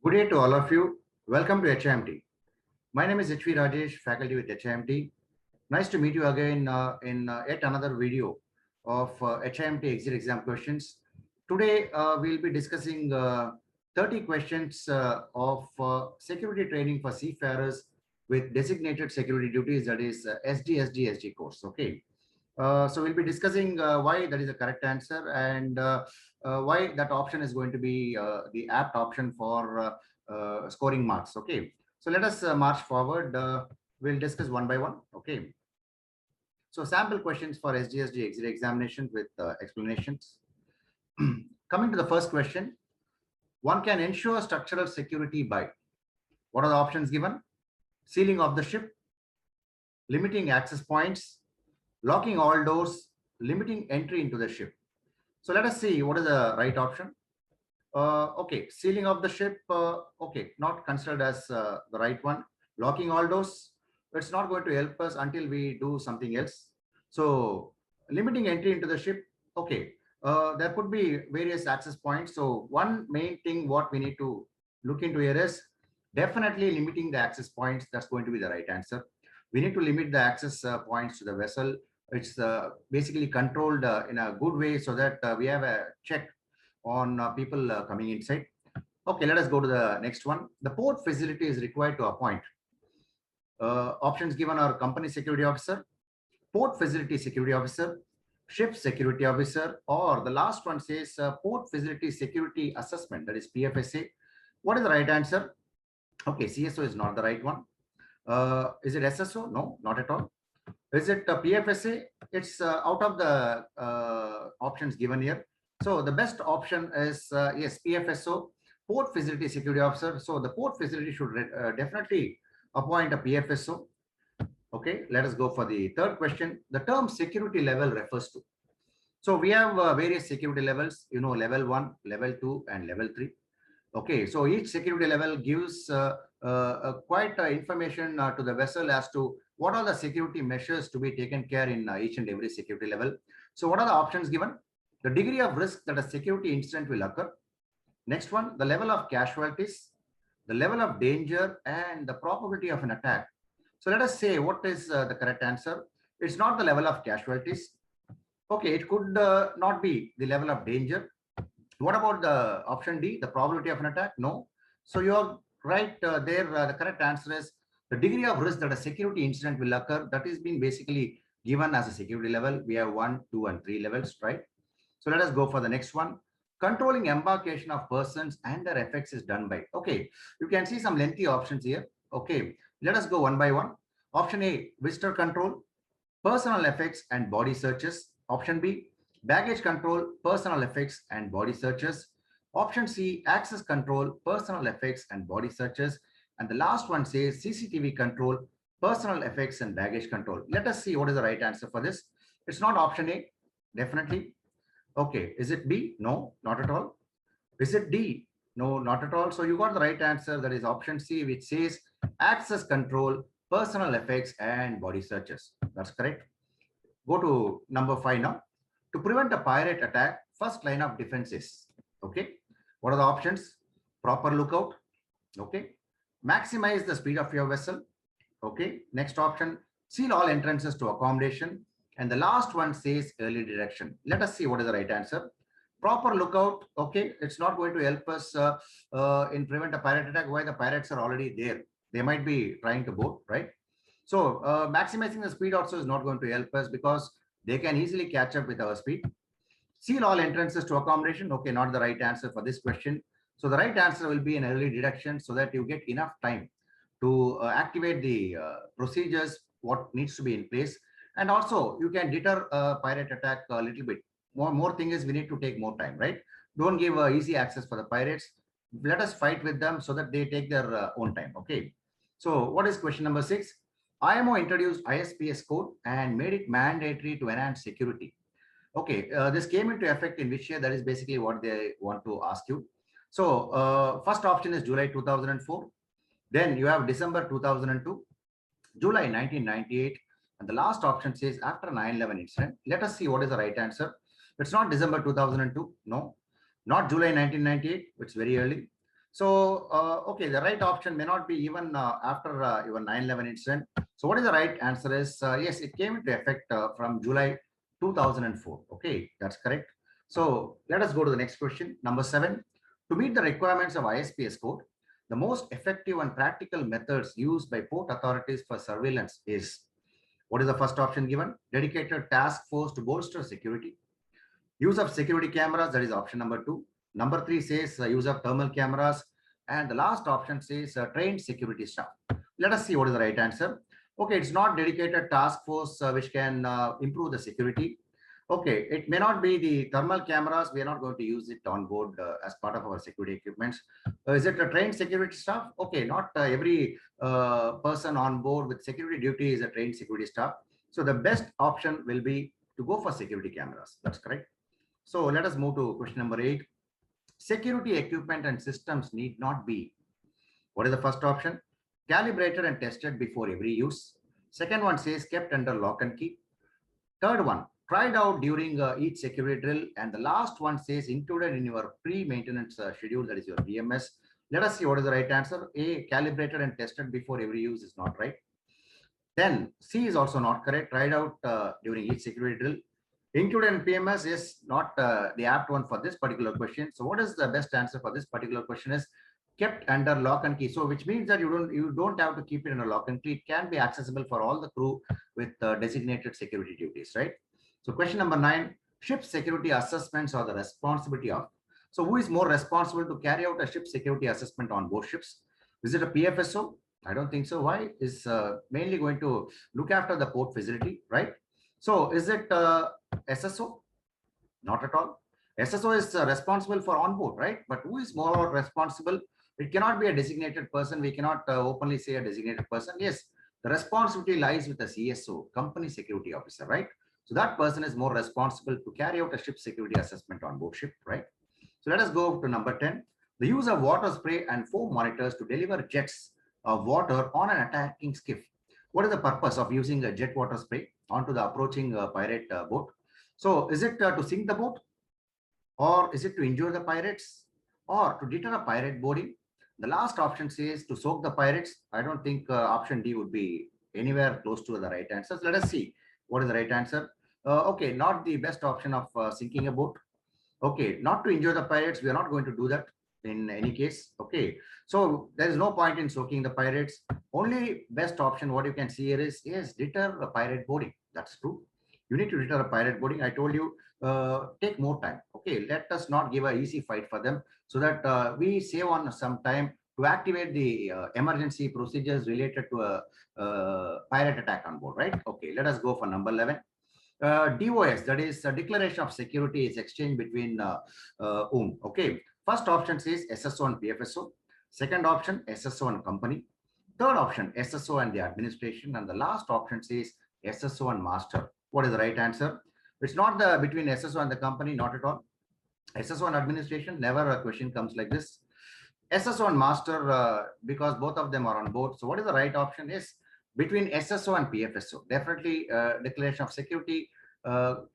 Good day to all of you. Welcome to HIMT. My name is Rajesh, faculty with HIMT. Nice to meet you again in yet another video of HIMT exit exam questions. Today, we'll be discussing 30 questions of security training for seafarers with designated security duties, that is STSDSD course. Okay. So we'll be discussing why that is the correct answer and why that option is going to be the apt option for scoring marks. Okay. So let us march forward. We'll discuss one by one. Okay. So sample questions for SDSD exit examinations with explanations. Coming to the first question, one can ensure structural security by, what are the options given? Sealing of the ship, limiting access points, locking all doors, limiting entry into the ship. So let us see what is the right option. Okay, sealing of the ship, okay, not considered as the right one. Locking all doors, it's not going to help us until we do something else. So limiting entry into the ship, okay, there could be various access points. So one main thing what we need to look into here is definitely limiting the access points. That's going to be the right answer. We need to limit the access points to the vessel. It's basically controlled in a good way so that we have a check on people coming inside. Okay, let us go to the next one. The port facility is required to appoint. Options given are company security officer, port facility security officer, ship security officer, or the last one says port facility security assessment, that is PFSA. What is the right answer? Okay, CSO is not the right one. Is it SSO? No, not at all. Is it PFSA? It's out of the options given here. So the best option is yes, PFSO, port facility security officer. So the port facility should definitely appoint a PFSO. Okay, let us go for the third question. The term security level refers to. So we have various security levels, you know, level 1, level 2, and level 3. Okay, so each security level gives quite information to the vessel as to what are the security measures to be taken care in each and every security level. So what are the options given? The degree of risk that a security incident will occur. Next one, the level of casualties, the level of danger, and the probability of an attack. So let us say what is the correct answer. It's not the level of casualties. Okay, it could not be the level of danger. What about the option D, the probability of an attack? No. So you're right there. The correct answer is the degree of risk that a security incident will occur. That is being basically given as a security level. We have 1, 2, and 3 levels, right? So let us go for the next one. Controlling embarkation of persons and their effects is done by. Okay, you can see some lengthy options here. Okay, let us go one by one. Option A, visitor control, personal effects and body searches. Option B, baggage control, personal effects and body searches. Option C, access control, personal effects and body searches. And the last one says CCTV control, personal effects and baggage control. Let us see what is the right answer for this. It's not option A, definitely. Okay, is it B? No, not at all. Is it D? No, not at all. So you got the right answer. That is option C, which says access control, personal effects and body searches. That's correct. Go to number 5 now. To prevent a pirate attack, first line of defense is, okay, what are the options? Proper lookout, okay, maximize the speed of your vessel, okay, next option, seal all entrances to accommodation, and the last one says early detection. Let us see what is the right answer. Proper lookout, okay, it's not going to help us in prevent a pirate attack. Why? The pirates are already there. They might be trying to board, right? So maximizing the speed also is not going to help us because they can easily catch up with our speed. Seal all entrances to accommodation. Okay, not the right answer for this question. So the right answer will be an early detection so that you get enough time to activate the procedures, what needs to be in place. And also you can deter a pirate attack a little bit. More thing is we need to take more time, right? Don't give easy access for the pirates. Let us fight with them so that they take their own time. Okay. So what is question number 6? IMO introduced ISPS code and made it mandatory to enhance security. Okay, this came into effect in which year? That is basically what they want to ask you. So first option is July 2004. Then you have December 2002, July 1998. And the last option says after 9/11 incident. Let us see what is the right answer. It's not December 2002. No, not July 1998. It's very early. So, okay, the right option may not be even after your 9/11 incident. So, what is the right answer is yes, it came into effect from July 2004. Okay, that's correct. So, let us go to the next question. Number 7. To meet the requirements of ISPS code, the most effective and practical methods used by port authorities for surveillance is, what is the first option given? Dedicated task force to bolster security. Use of security cameras, that is option number 2. Number 3 says use of thermal cameras. And the last option says trained security staff. Let us see what is the right answer. Okay, it's not dedicated task force which can improve the security. Okay, it may not be the thermal cameras. We are not going to use it on board as part of our security equipments. Is it a trained security staff? Okay, not every person on board with security duty is a trained security staff. So the best option will be to go for security cameras. That's correct. So let us move to question number 8. Security equipment and systems need not be. What is the first option? Calibrated and tested before every use. Second one says kept under lock and key. Third one, tried out during each security drill. And the last one says included in your pre-maintenance schedule, that is your PMS. Let us see what is the right answer. A, calibrated and tested before every use is not right. Then C is also not correct. Tried out during each security drill. Included in PMS is not the apt one for this particular question. So what is the best answer for this particular question is kept under lock and key. So which means that you don't have to keep it in a lock and key. It can be accessible for all the crew with designated security duties, right? So question number 9, ship security assessments are the responsibility of. So who is more responsible to carry out a ship security assessment on board ships? Is it a PFSO? I don't think so. Why? Is mainly going to look after the port facility, right? So is it SSO? Not at all. SSO is responsible for onboard, right? But who is more responsible? It cannot be a designated person. We cannot openly say a designated person. Yes, the responsibility lies with the CSO, company security officer, right? So that person is more responsible to carry out a ship security assessment on board ship, right? So let us go to number 10. The use of water spray and foam monitors to deliver jets of water on an attacking skiff. What is the purpose of using a jet water spray onto the approaching pirate boat? So is it to sink the boat, or is it to injure the pirates, or to deter a pirate boarding? The last option says to soak the pirates. I don't think option D would be anywhere close to the right answer. So let us see what is the right answer. Okay, not the best option of sinking a boat. Okay, not to injure the pirates. We are not going to do that in any case. Okay, so there is no point in soaking the pirates. Only best option what you can see here is yes, deter a pirate boarding. That's true. You need to deter a pirate boarding. I told you take more time. Okay, let us not give an easy fight for them so that we save on some time to activate the emergency procedures related to a pirate attack on board, right? Okay, let us go for number 11. DOS, that is a declaration of security, is exchanged between whom? Okay, first option says SSO and PFSO. Second option, SSO and company. Third option, SSO and the administration. And the last option says SSO and master. What is the right answer? It's not the between SSO and the company, not at all. SSO and administration, never a question comes like this. SSO and master, because both of them are on board. So what is the right option is between SSO and PFSO. Definitely declaration of security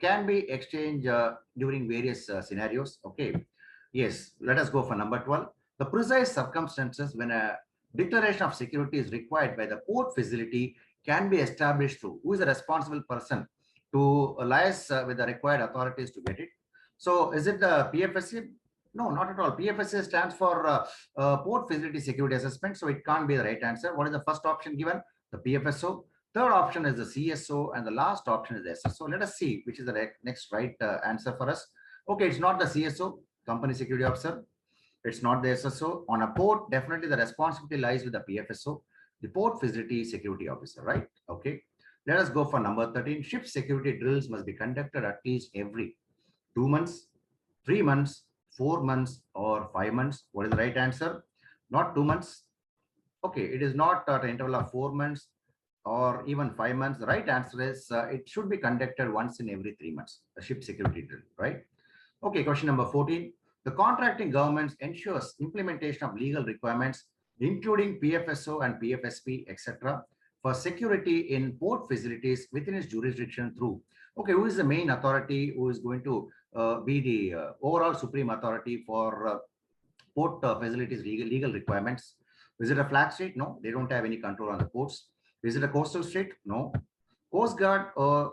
can be exchanged during various scenarios. Okay. Yes, let us go for number 12. The precise circumstances when a declaration of security is required by the port facility can be established through who is the responsible person to liaise with the required authorities to get it. So is it the PFSC? No, not at all. PFSA stands for Port Facility Security Assessment. So it can't be the right answer. What is the first option given? The PFSO. Third option is the CSO. And the last option is the SSO. Let us see which is the next right answer for us. Okay, it's not the CSO, Company Security Officer. It's not the SSO. On a port, definitely the responsibility lies with the PFSO, the Port Facility Security Officer, right? Okay. Let us go for number 13. Ship security drills must be conducted at least every 2 months, 3 months, 4 months, or 5 months. What is the right answer? Not 2 months. Okay, it is not at an interval of 4 months or even 5 months. The right answer is it should be conducted once in every 3 months, a ship security drill, right? Okay, question number 14. The contracting governments ensures implementation of legal requirements, including PFSO and PFSP, etc., for security in port facilities within its jurisdiction through. Okay, who is the main authority who is going to be the overall supreme authority for port facilities, legal requirements. Is it a flag state? No, they don't have any control on the ports. Is it a coastal state? No. Coast Guard,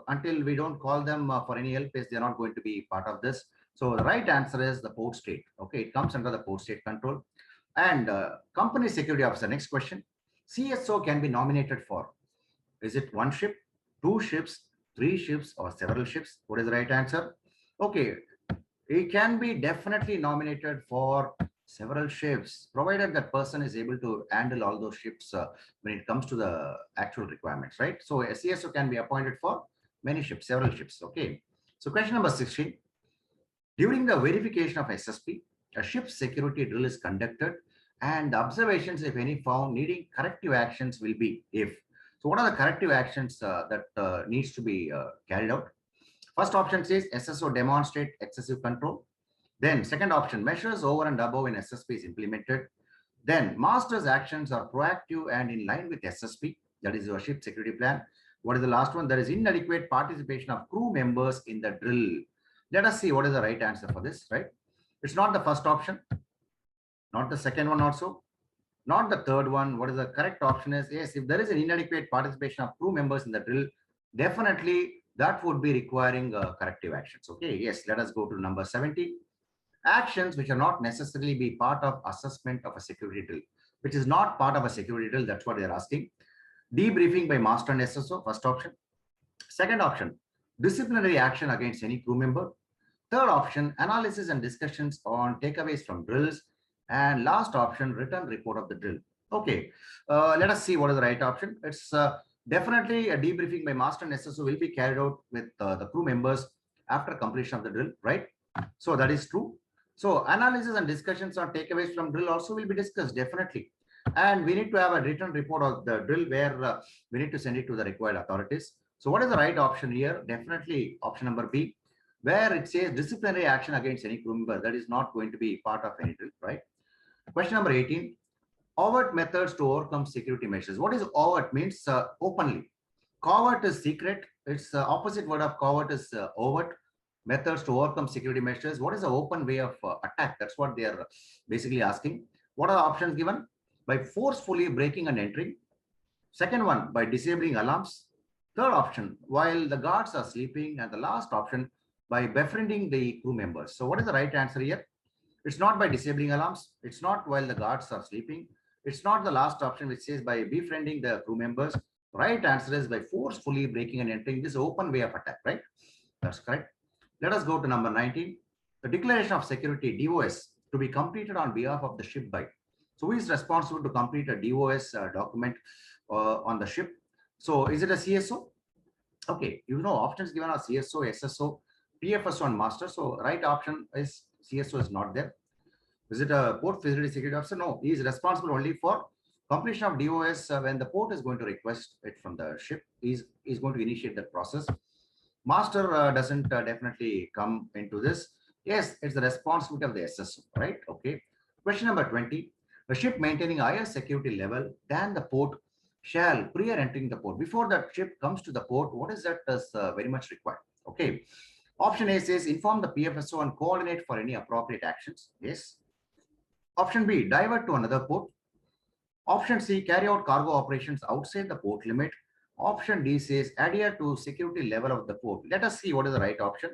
until we don't call them for any help, is they're not going to be part of this. So the right answer is the port state. Okay, it comes under the port state control. And company security officer. Next question. CSO can be nominated for. Is it one ship, two ships, three ships, or several ships? What is the right answer? Okay, it can be definitely nominated for several ships, provided that person is able to handle all those ships when it comes to the actual requirements, right? So a CSO can be appointed for many ships, several ships. Okay. So question number 16. During the verification of SSP, a ship's security drill is conducted, and the observations, if any, found needing corrective actions will be if. So what are the corrective actions that needs to be carried out? First option says SSO demonstrate excessive control. Then second option, measures over and above in SSP is implemented. Then master's actions are proactive and in line with SSP, that is your ship security plan. What is the last one? There is inadequate participation of crew members in the drill. Let us see what is the right answer for this, right? It's not the first option, not the second one also, not the third one. What is the correct option is, yes, if there is an inadequate participation of crew members in the drill, definitely that would be requiring corrective actions. Okay, yes, let us go to number 70. Actions which are not necessarily be part of assessment of a security drill, which is not part of a security drill, that's what they're asking. Debriefing by master and SSO, first option. Second option, disciplinary action against any crew member. Third option, analysis and discussions on takeaways from drills. And last option, written report of the drill. Okay, let us see what is the right option. It's definitely a debriefing by master and SSO will be carried out with the crew members after completion of the drill, right? So that is true. So analysis and discussions on takeaways from drill also will be discussed, definitely. And we need to have a written report of the drill where we need to send it to the required authorities. So what is the right option here? Definitely option number B, where it says disciplinary action against any crew member. That is not going to be part of any drill, right? Question number 18, overt methods to overcome security measures. What is overt? Means openly. Covert is secret. It's opposite word of covert is overt. Methods to overcome security measures. What is the open way of attack? That's what they are basically asking. What are the options given? By forcefully breaking and entering. Second one, by disabling alarms. Third option, while the guards are sleeping. And the last option, by befriending the crew members. So what is the right answer here? It's not by disabling alarms. It's not while the guards are sleeping. It's not the last option which says by befriending the crew members. Right answer is by forcefully breaking and entering. This open way of attack, right? That's correct. Let us go to number 19. The declaration of security, DOS, to be completed on behalf of the ship by. So who is responsible to complete a DOS document on the ship? So is it a CSO? Okay, you know, options given are CSO, SSO, PFSO, and master. So right option is CSO is not there. Is it a port facility security officer? No, he is responsible only for completion of DOS when the port is going to request it from the ship. He's going to initiate that process. Master doesn't definitely come into this. Yes, it's the responsibility of the SSO, right? Okay. Question number 20. A ship maintaining higher security level than the port shall, prior entering the port, before that ship comes to the port, what is that is very much required? Okay. Option A says inform the PFSO and coordinate for any appropriate actions. Yes. Option B, divert to another port. Option C, carry out cargo operations outside the port limit. Option D says adhere to security level of the port. Let us see what is the right option.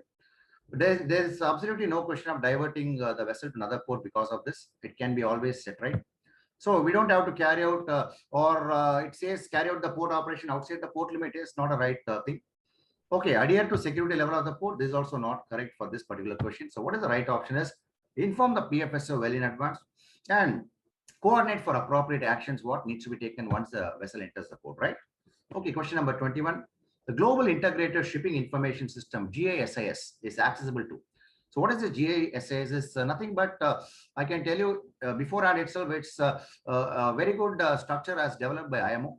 There's absolutely no question of diverting the vessel to another port because of this. It can be always set, right? So we don't have to carry out it says carry out the port operation outside the port limit is not a right thing. Okay, adhere to security level of the port. This is also not correct for this particular question. So what is the right option is inform the PFSO well in advance and coordinate for appropriate actions what needs to be taken once the vessel enters the port, right? Okay, question number 21. The Global Integrated Shipping Information System, GISIS, is accessible to. So what is the GISIS? It's nothing but, I can tell you beforehand itself, it's a very good structure as developed by IMO.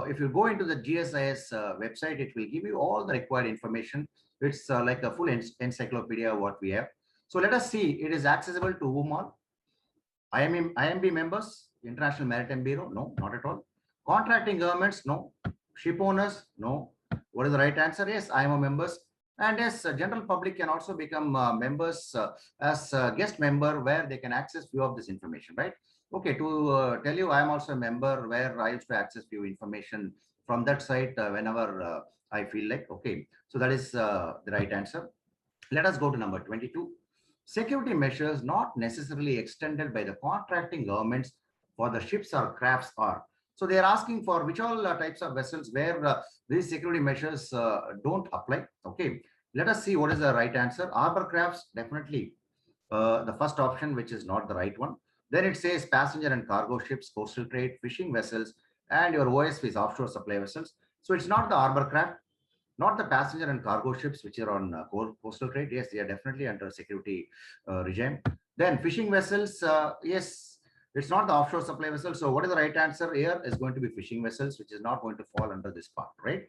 If you go into the GISIS website, it will give you all the required information. It's like a full encyclopedia of what we have. So let us see, it is accessible to whom all? IMB members, International Maritime Bureau? No, not at all. Contracting governments? No. Ship owners? No. What is the right answer? Yes, IMO members. And yes, general public can also become members as a guest member where they can access few of this information, right? Okay, to tell you, I am also a member where I used to access few information from that site whenever I feel like. Okay, so that is the right answer. Let us go to number 22. Security measures not necessarily extended by the contracting governments for the ships or crafts are. So they are asking for which all types of vessels where these security measures don't apply. Okay, let us see what is the right answer. Harbor crafts, definitely the first option, which is not the right one. Then it says passenger and cargo ships, coastal trade, fishing vessels, and your OSV is offshore supply vessels. So it's not the harbor craft, not the passenger and cargo ships which are on coastal trade. Yes, they are definitely under security regime. Then fishing vessels, yes, it's not the offshore supply vessel. So what is the right answer here is going to be fishing vessels, which is not going to fall under this part, right?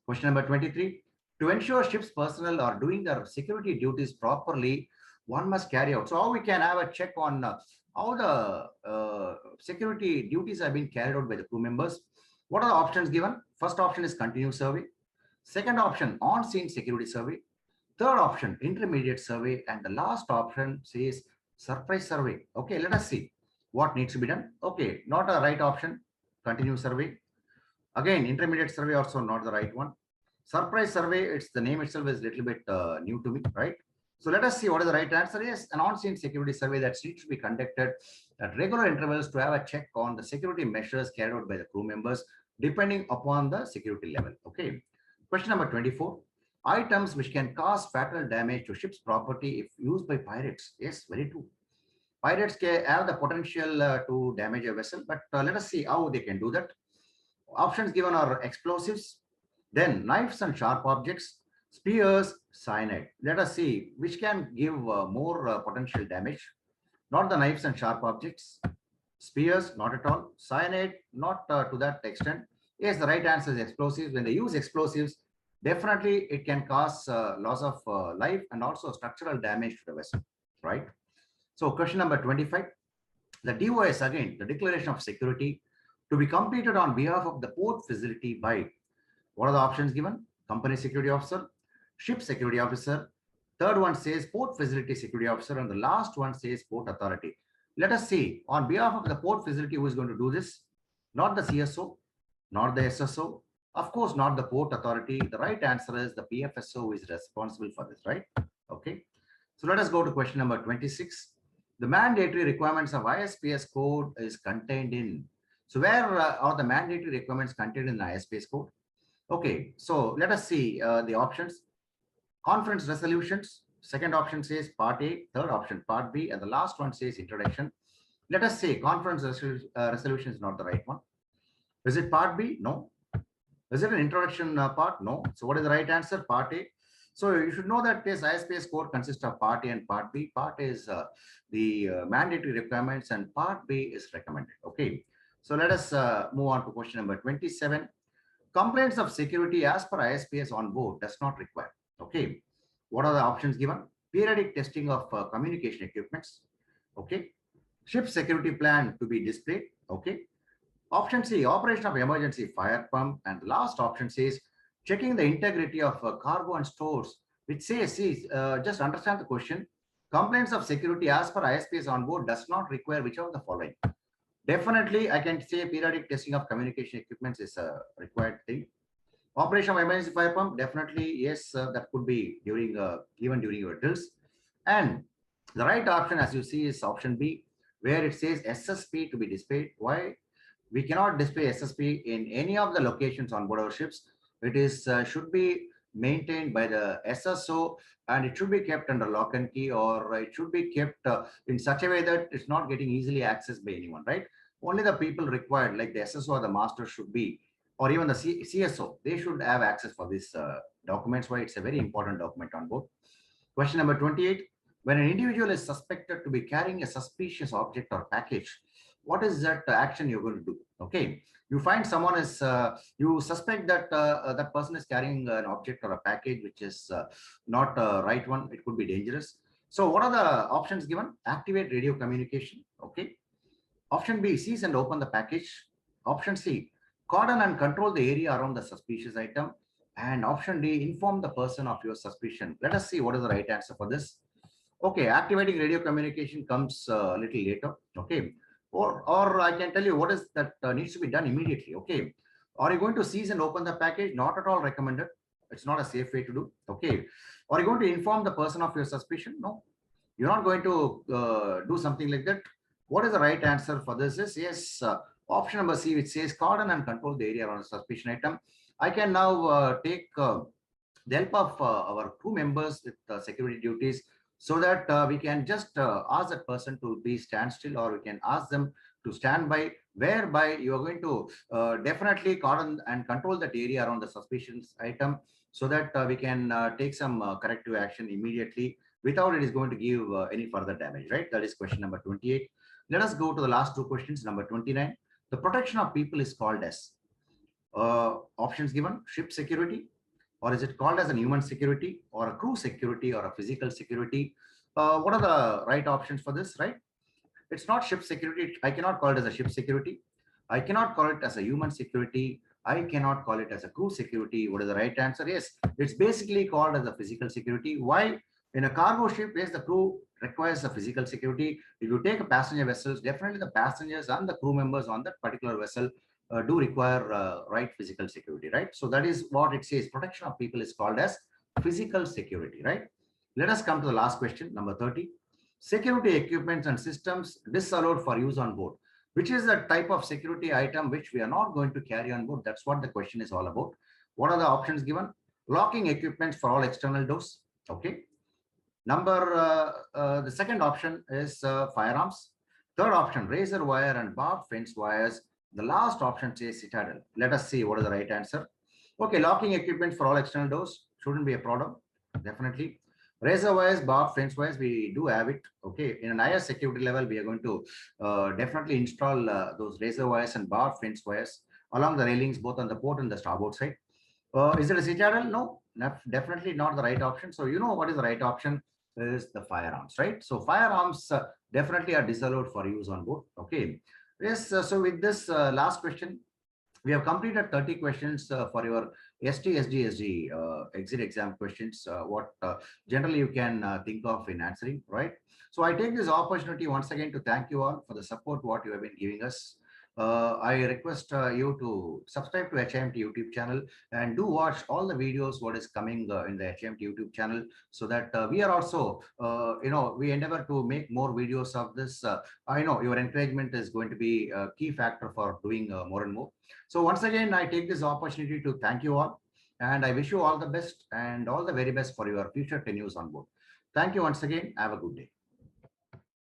Question number 23. To ensure ships personnel are doing their security duties properly, one must carry out. So how we can have a check on how the security duties have been carried out by the crew members. What are the options given? First option is continuous survey. Second option, on-scene security survey. Third option, intermediate survey. And the last option says surprise survey. Okay, let us see what needs to be done. Okay, not a right option, continuous survey. Again, intermediate survey also not the right one. Surprise survey, it's the name itself is a little bit new to me, right? So let us see what is the right answer. Yes, an on-scene security survey that needs to be conducted at regular intervals to have a check on the security measures carried out by the crew members, depending upon the security level. Okay. Question number 24. Items which can cause fatal damage to ship's property if used by pirates. Yes, very true. Pirates can have the potential to damage a vessel, but let us see how they can do that. Options given are explosives, then knives and sharp objects, spears, cyanide. Let us see which can give more potential damage. Not the knives and sharp objects. Spears, not at all. Cyanide, not to that extent. Yes, the right answer is explosives. When they use explosives, definitely it can cause loss of life and also structural damage to the vessel, right? So question number 25. The DOS, again, the declaration of security to be completed on behalf of the port facility by, what are the options given? Company security officer, ship security officer. Third one says port facility security officer, and the last one says port authority. Let us see on behalf of the port facility who is going to do this. Not the CSO, not the SSO, of course, not the port authority. The right answer is the PFSO who is responsible for this, right? Okay. So let us go to question number 26. The mandatory requirements of ISPS code is contained in. So where are the mandatory requirements contained in the ISPS code? Okay, so let us see the options. Conference resolutions. Second option says part A, third option part B, and the last one says introduction. Let us say conference resolution is not the right one. Is it part B? No. Is it an introduction part? No. So what is the right answer? Part A. So you should know that this ISPS code consists of part A and part B. Part A is the mandatory requirements and part B is recommended. Okay. So let us move on to question number 27. Complaints of security as per ISPS on board does not require. Okay. What are the options given? Periodic testing of communication equipments. Okay. Ship security plan to be displayed. Okay. Option C, operation of emergency fire pump. And the last option says checking the integrity of cargo and stores, which says, see, just understand the question. Complaints of security as per ISPS on board does not require which of the following. Definitely, I can say periodic testing of communication equipments is a required thing. Operation of emergency fire pump, definitely, yes, that could be during even during your drills. And the right option, as you see, is option B, where it says SSP to be displayed. Why? We cannot display SSP in any of the locations on board our ships. It is should be maintained by the SSO and it should be kept under lock and key, or it should be kept in such a way that it's not getting easily accessed by anyone, right? Only the people required, like the SSO or the master should be, or even the CSO, they should have access for these documents. Why it's a very important document on board. Question number 28. When an individual is suspected to be carrying a suspicious object or package, what is that action you're going to do? Okay, you find someone is, you suspect that that person is carrying an object or a package which is not right one. It could be dangerous. So what are the options given? Activate radio communication. Okay. Option B, seize and open the package. Option C, cordon and control the area around the suspicious item. And option D, inform the person of your suspicion. Let us see what is the right answer for this. Okay, activating radio communication comes a little later. Okay, or I can tell you what is that needs to be done immediately. Okay, are you going to seize and open the package? Not at all recommended. It's not a safe way to do. Okay, are you going to inform the person of your suspicion? No, you're not going to do something like that. What is the right answer for this? Is yes, option number C, which says cordon and control the area around a suspicion item. I can now take the help of our crew members with security duties, so that we can just ask that person to be stand still, or we can ask them to stand by, whereby you are going to definitely cordon and control that area around the suspicious item, so that we can take some corrective action immediately without it is going to give any further damage, right? That is question number 28. Let us go to the last two questions. Number 29, the protection of people is called as options given: ship security, or is it called as a human security, or a crew security, or a physical security? What are the right options for this, right? It's not ship security. I cannot call it as a ship security. I cannot call it as a human security. I cannot call it as a crew security. What is the right answer? Yes, it's basically called as a physical security. Why? In a cargo ship, yes, the crew requires a physical security. If you take a passenger vessels, definitely the passengers and the crew members on that particular vessel do require right physical security, right? So that is what it says. Protection of people is called as physical security, right? Let us come to the last question, number 30. Security equipments and systems disallowed for use on board, which is a type of security item which we are not going to carry on board. That's what the question is all about. What are the options given? Locking equipments for all external doors. Okay. The second option is firearms. Third option, razor wire and barbed fence wires. The last option says citadel. Let us see what is the right answer. Okay, locking equipment for all external doors shouldn't be a problem. Definitely. Razor wires, barbed fence wires, we do have it. Okay, in an higher security level, we are going to definitely install those razor wires and barbed fence wires along the railings, both on the port and the starboard side. Is it a citadel? No, definitely not the right option. So you know what is the right option is the firearms, right? So firearms definitely are disallowed for use on board. Okay. Yes. So with this last question, we have completed 30 questions for your STSDSD exit exam questions. What generally you can think of in answering, right? So I take this opportunity once again to thank you all for the support what you have been giving us. I request you to subscribe to HIMT YouTube channel and do watch all the videos what is coming in the HIMT YouTube channel, so that we are also, we endeavor to make more videos of this. I know your encouragement is going to be a key factor for doing more and more. So once again, I take this opportunity to thank you all, and I wish you all the best and all the very best for your future tenures on board. Thank you once again. Have a good day.